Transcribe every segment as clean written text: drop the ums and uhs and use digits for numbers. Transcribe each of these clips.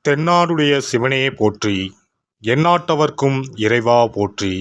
தென்னாடுடைய சிவனே போற்றி, எந்நாட்டவர்க்கும் இறைவா போற்றி.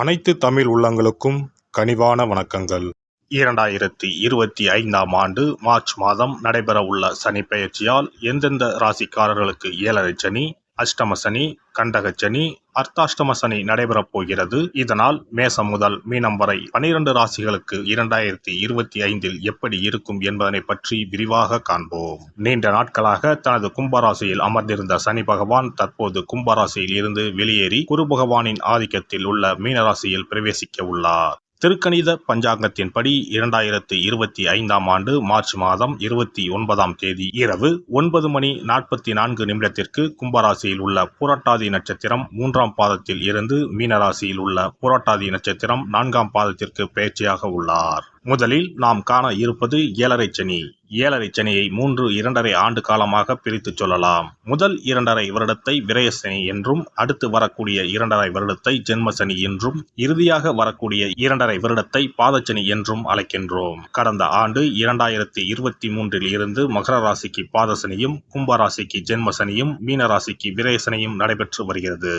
அனைத்து தமிழ் உள்ளங்களுக்கும் கனிவான வணக்கங்கள். 2025ஆம் ஆண்டு மார்ச் மாதம் நடைபெறவுள்ள சனி பெயர்ச்சியால் எந்தெந்த ராசிக்காரர்களுக்கு ஏழரை சனி, அஷ்டம சனி, கண்டக சனி, அர்த்தாஷ்டம சனி நடைபெறப் போகிறது. இதனால் மேசம் முதல் மீனம் வரை 12 ராசிகளுக்கு 2025இல் எப்படி இருக்கும் என்பதனை பற்றி விரிவாக காண்போம். நீண்ட நாட்களாக தனது கும்பராசியில் அமர்ந்திருந்த சனி பகவான் தற்போது கும்பராசியில் இருந்து வெளியேறி குரு பகவானின் ஆதிக்கத்தில் உள்ள மீனராசியில் பிரவேசிக்க உள்ளார். திருக்கணித பஞ்சாங்கத்தின்படி 2025ஆம் ஆண்டு மார்ச் மாதம் 29ஆம் தேதி இரவு 9:44 கும்பராசியில் உள்ள புரட்டாதி நட்சத்திரம் 3ஆம் பாதத்தில் இருந்து மீனராசியில் உள்ள புரட்டாதி நட்சத்திரம் 4ஆம் பாதத்திற்கு பெயர்ச்சியாக உள்ளார். முதலில் நாம் காண இருப்பது ஏழரை சனி. ஏழரை சனியை 2.5 ஆண்டு காலமாக பிரித்து சொல்லலாம். முதல் 2.5 வருடத்தை விரயசனி என்றும், அடுத்து வரக்கூடிய 2.5 வருடத்தை ஜென்மசனி என்றும், இறுதியாக வரக்கூடிய 2.5 வருடத்தை பாதச்சனி என்றும் அழைக்கின்றோம். கடந்த ஆண்டு 2023இல் இருந்து மகர ராசிக்கு பாதசனியும், கும்பராசிக்கு ஜென்மசனியும், மீனராசிக்கு விரயசனியும் நடைபெற்று வருகிறது.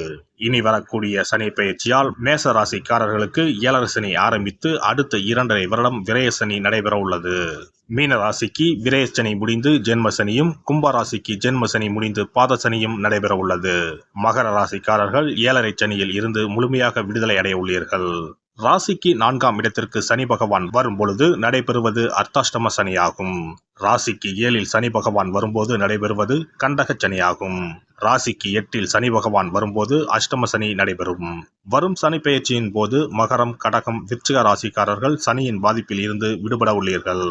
இனி வரக்கூடிய சனி பெயர்ச்சியால் மேச ராசிக்காரர்களுக்கு ஏழரை சனி ஆரம்பித்து அடுத்த 2.5 வருடம் விரயசனி நடைபெற உள்ளது. மீன ராசிக்கு விரயசனி முடிந்து ஜென்மசனியும், கும்பராசிக்கு ஜென்மசனி முடிந்து பாதசனியும் நடைபெற உள்ளது. மகர ராசிக்காரர்கள் ஏழரை சனியில் இருந்து முழுமையாக விடுதலை அடைய உள்ளீர்கள். ராசிக்கு 4ஆம் இடத்திற்கு சனி பகவான் வரும் பொழுது நடைபெறுவது அர்த்தாஷ்டம சனியாகும். ராசிக்கு 7இல் சனி பகவான் வரும்போது நடைபெறுவது கண்டக சனியாகும். ராசிக்கு 8இல் சனி பகவான் வரும்போது அஷ்டம சனி நடைபெறும். வரும் சனி பெயர்ச்சியின் போது மகரம், கடகம், விருச்சிக ராசிக்காரர்கள் சனியின் பாதிப்பில் இருந்து விடுபட உள்ளீர்கள்.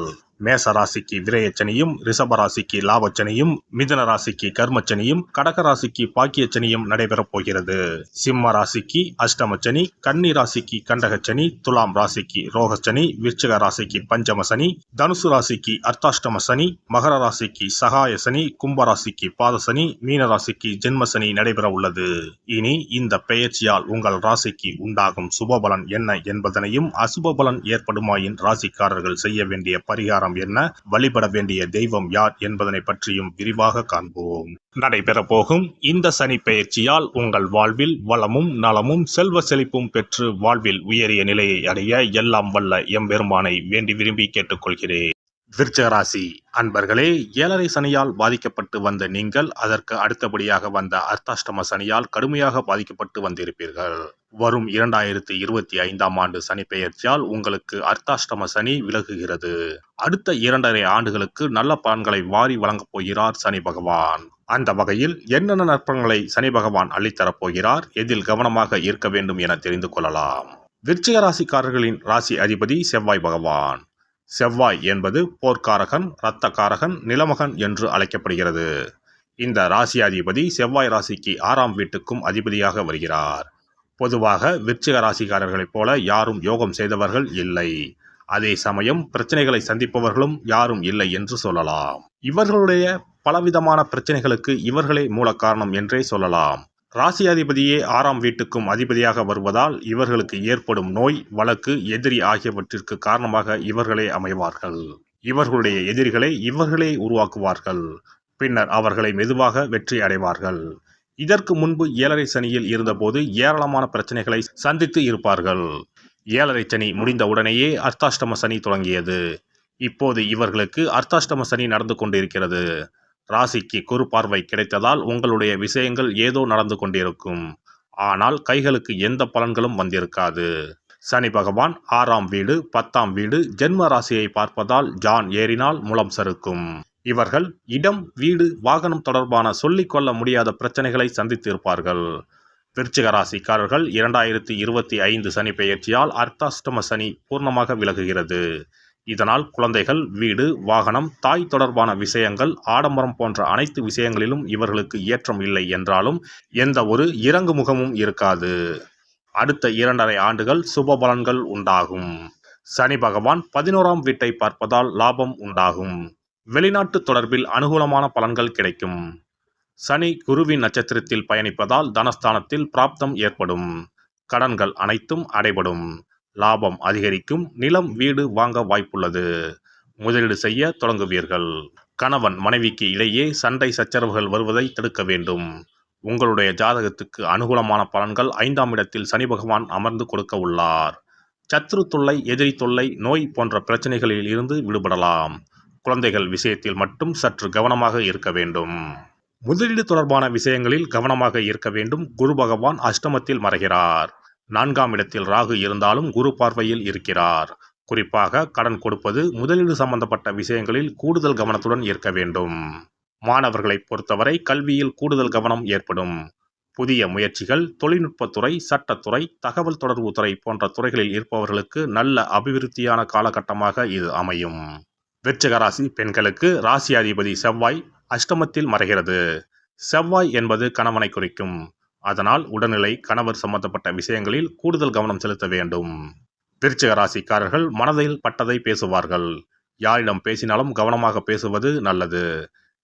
மேச ராசிக்கு விரயச்சனியும், ரிஷப ராசிக்கு லாபச்சனியும், மிதுன ராசிக்கு கர்மச்சனியும், கடக ராசிக்கு பாக்கியச்சனியும் நடைபெறப் போகிறது. சிம்ம ராசிக்கு அஷ்டமச்சனி, கன்னி ராசிக்கு கண்டகச்சனி, துலாம் ராசிக்கு ரோகச்சனி, விருச்சிக ராசிக்கு பஞ்சம சனி, தனுசு ராசிக்கு அர்த்தாஷ்டம சனி, மகர ராசிக்கு சகாய சனி, கும்பராசிக்கு பாதசனி, மீன ராசிக்கு ஜென்மசனி நடைபெற உள்ளது. இனி இந்த பெயர்ச்சியால் உங்கள் ராசிக்கு உண்டாகும் சுபபலன் என்ன என்பதனையும், அசுப பலன் ஏற்படுமாயின் ராசிக்காரர்கள் செய்ய வேண்டிய பரிகாரம் என்ன, வழிபட வேண்டிய தெய்வம் யார் என்பதனை பற்றியும் விரிவாக காண்போம். நடைபெற போகும் இந்த சனி பெயர்ச்சியால் உங்கள் வாழ்வில் வளமும் நலமும் செல்வ செழிப்பும் பெற்று வாழ்வில் உயரிய நிலையை அடைய எல்லாம் வல்ல எம்பெருமானை வேண்டி விரும்பி கேட்டுக்கொள்கிறேன். விருச்சிக ராசி அன்பர்களே, ஏழரை சனியால் பாதிக்கப்பட்டு வந்த நீங்கள் அதற்கு அடுத்தபடியாக வந்த அர்த்தாஷ்டம சனியால் கடுமையாக பாதிக்கப்பட்டு வந்திருப்பீர்கள். வரும் 2025ஆம் ஆண்டு சனி பெயர்ச்சியால் உங்களுக்கு அர்த்தாஷ்டம சனி விலகுகிறது. அடுத்த 2.5 ஆண்டுகளுக்கு நல்ல பலன்களை வாரி வழங்கப் போகிறார் சனி பகவான். அந்த வகையில் என்னென்ன நற்பலன்களை சனி பகவான் அள்ளித்தரப் போகிறார், எதில் கவனமாக இருக்க வேண்டும் என தெரிந்து கொள்ளலாம். விருச்சிக ராசிக்காரர்களின் ராசி அதிபதி செவ்வாய் பகவான். செவ்வாய் என்பது போர்க்காரகன், இரத்தக்காரகன், நிலமகன் என்று அழைக்கப்படுகிறது. இந்த ராசியாதிபதி செவ்வாய் ராசிக்கு 6ஆம் வீட்டுக்கும் அதிபதியாக வருகிறார். பொதுவாக விருச்சிக ராசிக்காரர்களைப் போல யாரும் யோகம் செய்தவர்கள் இல்லை. அதே சமயம் பிரச்சனைகளை சந்திப்பவர்களும் யாரும் இல்லை என்று சொல்லலாம். இவர்களுடைய பலவிதமான பிரச்சனைகளுக்கு இவர்களே மூல காரணம் என்றே சொல்லலாம். ராசியாதிபதியே 6ஆம் வீட்டுக்கும் அதிபதியாக வருவதால் இவர்களுக்கு ஏற்படும் நோய், வழக்கு, எதிரி ஆகியவற்றிற்கு காரணமாக இவர்களே அமைவார்கள். இவர்களுடைய எதிரிகளை இவர்களே உருவாக்குவார்கள். பின்னர் அவர்களை மெதுவாக வெற்றி அடைவார்கள். இதற்கு முன்பு ஏழரை சனியில் இருந்தபோது ஏராளமான பிரச்சனைகளை சந்தித்து இருப்பார்கள். ஏழரை சனி முடிந்த உடனேயே அர்த்தாஷ்டம சனி தொடங்கியது. இப்போது இவர்களுக்கு அர்த்தாஷ்டம சனி நடந்து கொண்டிருக்கிறது. ராசிக்கு குரு பார்வை கிடைத்ததால் உங்களுடைய விஷயங்கள் ஏதோ நடந்து கொண்டிருக்கும். ஆனால் கைகளுக்கு எந்த பலன்களும் வந்திருக்காது. சனி பகவான் 6ஆம் வீடு, 10ஆம் வீடு, ஜென்ம ராசியை பார்ப்பதால் ஜான் ஏறினால் முலம் சறுக்கும். இவர்கள் இடம், வீடு, வாகனம் தொடர்பான சொல்லிக்கொள்ள முடியாத பிரச்சனைகளை சந்தித்து இருப்பார்கள். விருச்சிக ராசிக்காரர்கள் 2025 சனி பெயர்ச்சியால் அர்த்தாஷ்டம சனி பூர்ணமாக விலகுகிறது. இதனால் குழந்தைகள், வீடு, வாகனம், தாய் தொடர்பான விஷயங்கள், ஆடம்பரம் போன்ற அனைத்து விஷயங்களிலும் இவர்களுக்கு ஏற்றம் இல்லை என்றாலும் எந்த ஒரு இறங்கு முகமும் இருக்காது. அடுத்த 2.5 ஆண்டுகள் சுப பலன்கள் உண்டாகும். சனி பகவான் 11ஆம் வீட்டை பார்ப்பதால் லாபம் உண்டாகும். வெளிநாட்டு தொடர்பில் அனுகூலமான பலன்கள் கிடைக்கும். சனி குருவின் நட்சத்திரத்தில் பயணிப்பதால் தனஸ்தானத்தில் பிராப்தம் ஏற்படும். கடன்கள் அனைத்தும் அடைபடும். லாபம் அதிகரிக்கும். நிலம், வீடு வாங்க வாய்ப்புள்ளது. முதலீடு செய்ய தொடங்குவீர்கள். கணவன் மனைவிக்கு இடையே சண்டை சச்சரவுகள் வருவதை தடுக்க வேண்டும். உங்களுடைய ஜாதகத்துக்கு அனுகூலமான பலன்கள் 5ஆம் இடத்தில் சனி பகவான் அமர்ந்து கொடுக்க உள்ளார். சத்ரு தொல்லை, எதிரி தொல்லை, நோய் போன்ற பிரச்சனைகளில் இருந்து விடுபடலாம். குழந்தைகள் விஷயத்தில் மட்டும் சற்று கவனமாக இருக்க வேண்டும். முதலீடு தொடர்பான விஷயங்களில் கவனமாக இருக்க வேண்டும். குரு பகவான் அஷ்டமத்தில் மறைகிறார். 4ஆம் இடத்தில் ராகு இருந்தாலும் குரு பார்வையில் இருக்கிறார். குறிப்பாக கடன் கொடுப்பது, முதலீடு சம்பந்தப்பட்ட விஷயங்களில் கூடுதல் கவனத்துடன் இருக்க வேண்டும். மாணவர்களை பொறுத்தவரை கல்வியில் கூடுதல் கவனம் ஏற்படும். புதிய முயற்சிகள், தொழில்நுட்பத்துறை, சட்டத்துறை, தகவல் தொடர்பு துறை போன்ற துறைகளில் இருப்பவர்களுக்கு நல்ல அபிவிருத்தியான காலகட்டமாக இது அமையும். விருச்சிக ராசி பெண்களுக்கு ராசி அதிபதி செவ்வாய் அஷ்டமத்தில் மறைகிறது. செவ்வாய் என்பது கணவனை குறிக்கும். அதனால் உடல்நிலை, கணவர் சம்பந்தப்பட்ட விஷயங்களில் கூடுதல் கவனம் செலுத்த வேண்டும். விருச்சிக ராசிக்காரர்கள் மனதில் பட்டதை பேசுவார்கள். யாரிடம் பேசினாலும் கவனமாக பேசுவது நல்லது.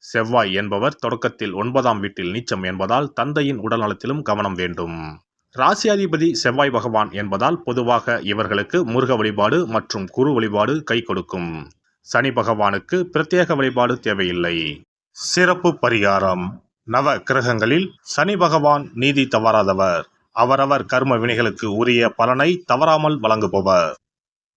செவ்வாய் என்பவர் தொடக்கத்தில் 9ஆம் வீட்டில் நீச்சம் என்பதால் தந்தையின் உடல்நலத்திலும் கவனம் வேண்டும். ராசியாதிபதி செவ்வாய் பகவான் என்பதால் பொதுவாக இவர்களுக்கு முருக வழிபாடு மற்றும் குரு வழிபாடு கை கொடுக்கும். சனி பகவானுக்கு பிரத்யேக வழிபாடு தேவையில்லை. சிறப்பு பரிகாரம். நவ கிரகங்களில் சனி பகவான் நீதி தவறாதவர். அவரவர் கர்ம வினைகளுக்கு உரிய பலனை தவறாமல் வழங்குபவர்.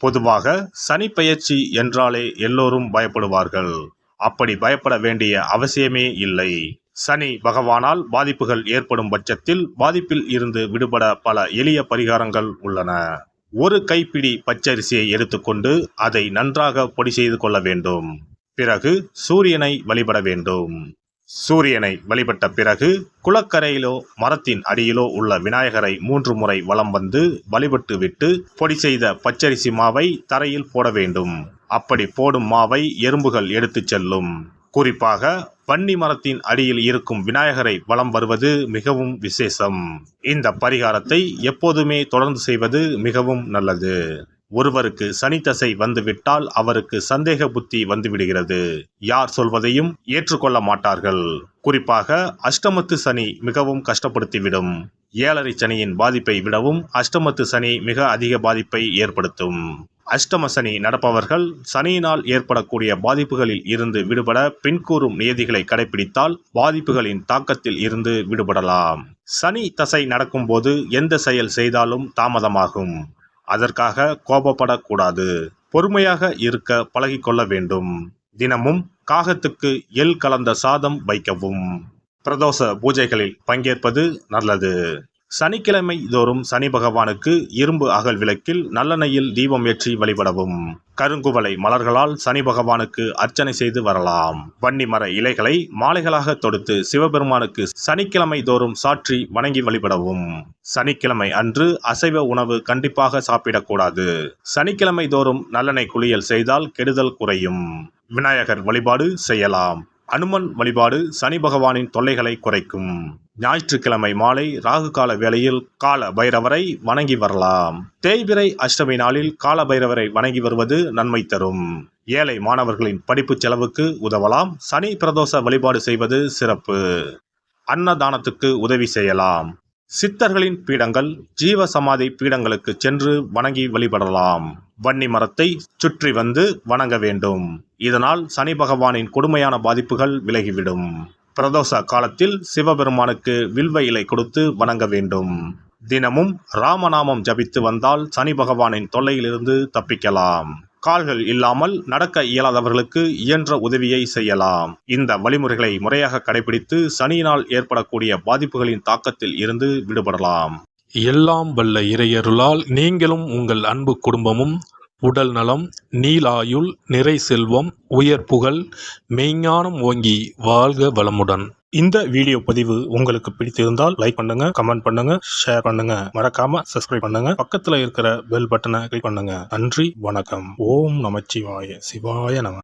பொதுவாக சனி பெயர்ச்சி என்றாலே எல்லோரும் பயப்படுவார்கள். அப்படி பயப்பட வேண்டிய அவசியமே இல்லை. சனி பகவானால் பாதிப்புகள் ஏற்படும் பட்சத்தில் பாதிப்பில் இருந்து விடுபட பல எளிய பரிகாரங்கள் உள்ளன. ஒரு கைப்பிடி பச்சரிசியை எடுத்துக்கொண்டு அதை நன்றாக பொடி செய்து கொள்ள வேண்டும். பிறகு சூரியனை வழிபட வேண்டும். சூரியனை வழிபட்ட பிறகு குளக்கரையிலோ மரத்தின் அடியிலோ உள்ள விநாயகரை 3 முறை வலம் வந்து வழிபட்டு விட்டு பொடி செய்த பச்சரிசி மாவை தரையில் போட வேண்டும். அப்படி போடும் மாவை எறும்புகள் எடுத்துச் செல்லும். குறிப்பாக வன்னி மரத்தின் அடியில் இருக்கும் விநாயகரை வலம் வருவது மிகவும் விசேஷம். இந்த பரிகாரத்தை எப்போதுமே தொடர்ந்து செய்வது மிகவும் நல்லது. ஒருவருக்கு சனி தசை வந்துவிட்டால் அவருக்கு சந்தேக புத்தி வந்துவிடுகிறது. யார் சொல்வதையும் ஏற்றுக்கொள்ள மாட்டார்கள். குறிப்பாக அஷ்டமத்து சனி மிகவும் கஷ்டப்படுத்திவிடும். 7.5 சனியின் பாதிப்பை விடவும் அஷ்டமத்து சனி மிக அதிக பாதிப்பை ஏற்படுத்தும். அஷ்டம சனி நடப்பவர்கள் சனியினால் ஏற்படக்கூடிய பாதிப்புகளில் இருந்து விடுபட பின்கூறும் நியதிகளை கடைபிடித்தால் பாதிப்புகளின் தாக்கத்தில் இருந்து விடுபடலாம். சனி தசை நடக்கும்போது எந்த செயல் செய்தாலும் தாமதமாகும். அதற்காக கோபப்படக்கூடாது. பொறுமையாக இருக்க பழகிக்கொள்ள வேண்டும். தினமும் காகத்துக்கு எள் கலந்த சாதம் வைக்கவும். பிரதோஷ பூஜைகளில் பங்கேற்பது நல்லது. சனிக்கிழமை தோறும் சனி பகவானுக்கு இரும்பு அகல் விளக்கில் நல்லெண்ணெயில் தீபம் ஏற்றி வழிபடவும். கருங்குவளை மலர்களால் சனி பகவானுக்கு அர்ச்சனை செய்து வரலாம். வன்னி மர இலைகளை மாலைகளாக தொடுத்து சிவபெருமானுக்கு சனிக்கிழமை தோறும் சாற்றி வணங்கி வழிபடவும். சனிக்கிழமை அன்று அசைவ உணவு கண்டிப்பாக சாப்பிடக்கூடாது. சனிக்கிழமை தோறும் நல்லெண்ணெய் குளியல் செய்தால் கெடுதல் குறையும். விநாயகர் வழிபாடு செய்யலாம். அனுமன் வழிபாடு சனி பகவானின் தொல்லைகளை குறைக்கும். ஞாயிற்றுக்கிழமை மாலை ராகு கால வேளையில் கால பைரவரை வணங்கி வரலாம். தேய்பிறை அஷ்டமி நாளில் கால பைரவரை வணங்கி வருவது நன்மை தரும். ஏழை மாணவர்களின் படிப்பு செலவுக்கு உதவலாம். சனி பிரதோஷ வழிபாடு செய்வது சிறப்பு. அன்னதானத்துக்கு உதவி செய்யலாம். சித்தர்களின் பீடங்கள், ஜீவ சமாதி பீடங்களுக்கு சென்று வணங்கி வழிபடலாம். வன்னி மரத்தை சுற்றி வந்து வணங்க வேண்டும். இதனால் சனி பகவானின் கொடுமையான பாதிப்புகள் விலகிவிடும். பிரதோஷ காலத்தில் சிவபெருமானுக்கு வில்வ இலை கொடுத்து வணங்க வேண்டும். தினமும் ராமநாமம் ஜபித்து வந்தால் சனி பகவானின் தொல்லையிலிருந்து தப்பிக்கலாம். கால்கள் இல்லாமல் நடக்க இயலாதவர்களுக்கு இயன்ற உதவியை செய்யலாம். இந்த வழிமுறைகளை முறையாக கடைபிடித்து சனியினால் ஏற்படக்கூடிய பாதிப்புகளின் தாக்கத்தில் இருந்து விடுபடலாம். எல்லாம் வல்ல இறையருளால் நீங்களும் உங்கள் அன்பு குடும்பமும் உடல் நலம், நீலாயுள், நிறை செல்வம், உயர் புகழ், மெய்ஞானம் ஓங்கி வாழ்க வளமுடன். இந்த வீடியோ பதிவு உங்களுக்கு பிடித்திருந்தால் லைக் பண்ணுங்க, கமெண்ட் பண்ணுங்க, ஷேர் பண்ணுங்க. மறக்காம சப்ஸ்கிரைப் பண்ணுங்க. பக்கத்துல இருக்கிற பெல் பட்டனை கிளிக் பண்ணுங்க. நன்றி, வணக்கம். ஓம் நமச்சிவாய. சிவாய நம.